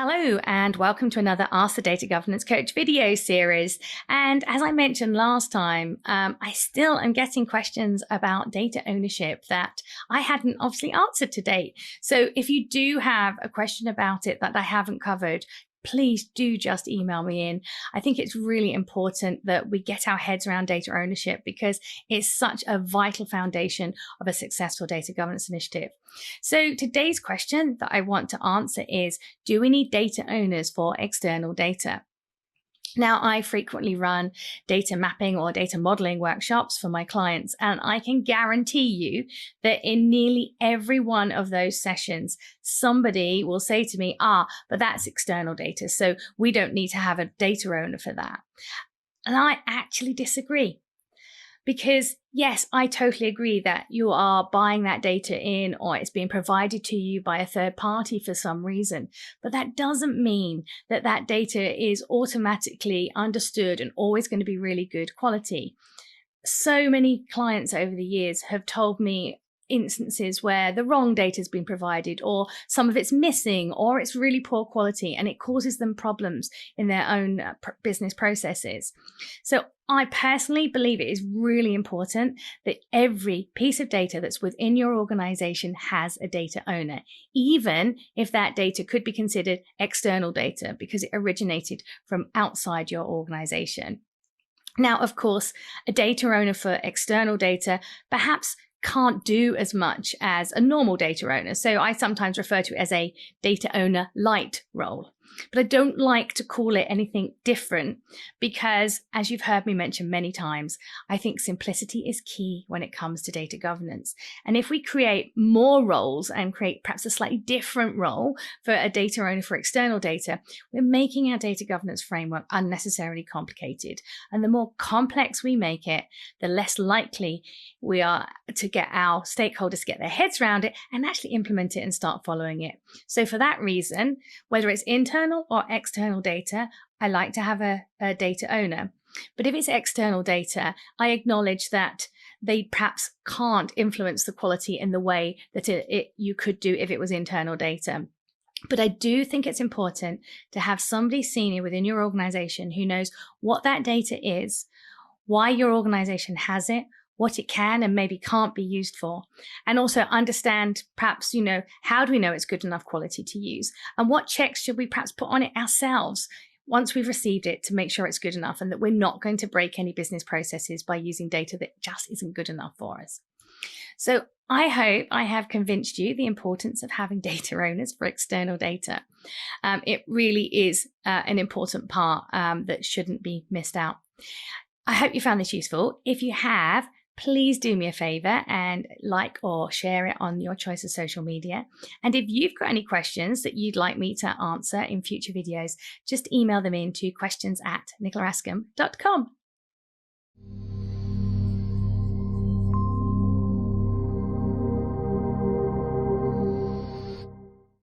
Hello and welcome to another Ask the Data Governance Coach video series. And as I mentioned last time, I still am getting questions about data ownership that I hadn't obviously answered to date. So if you do have a question about it that I haven't covered, please do just email me in. I think it's really important that we get our heads around data ownership because it's such a vital foundation of a successful data governance initiative. So today's question that I want to answer is, do we need data owners for external data? Now, I frequently run data mapping or data modeling workshops for my clients, and I can guarantee you that in nearly every one of those sessions, somebody will say to me, but that's external data, so we don't need to have a data owner for that. And I actually disagree. Because yes, I totally agree that you are buying that data in or it's being provided to you by a third party for some reason. But that doesn't mean that that data is automatically understood and always going to be really good quality. So many clients over the years have told me instances where the wrong data has been provided or some of it's missing or it's really poor quality and it causes them problems in their own business processes. So I personally believe it is really important that every piece of data that's within your organization has a data owner, even if that data could be considered external data because it originated from outside your organization. Now, of course, a data owner for external data perhaps can't do as much as a normal data owner. So I sometimes refer to it as a data owner light role. But I don't like to call it anything different because, as you've heard me mention many times, I think simplicity is key when it comes to data governance. And if we create more roles and create perhaps a slightly different role for a data owner for external data, we're making our data governance framework unnecessarily complicated. And the more complex we make it, the less likely we are to get our stakeholders to get their heads around it and actually implement it and start following it. So for that reason, whether it's internal or external data, I like to have a data owner. But if it's external data, I acknowledge that they perhaps can't influence the quality in the way that you could do if it was internal data. But I do think it's important to have somebody senior within your organization who knows what that data is, why your organization has it, what it can and maybe can't be used for, and also understand perhaps, how do we know it's good enough quality to use, and what checks should we perhaps put on it ourselves once we've received it to make sure it's good enough and that we're not going to break any business processes by using data that just isn't good enough for us. So I hope I have convinced you the importance of having data owners for external data. It really is an important part that shouldn't be missed out. I hope you found this useful. If you have, please do me a favor and like or share it on your choice of social media. And if you've got any questions that you'd like me to answer in future videos, just email them in to questions@nicolarascombe.com.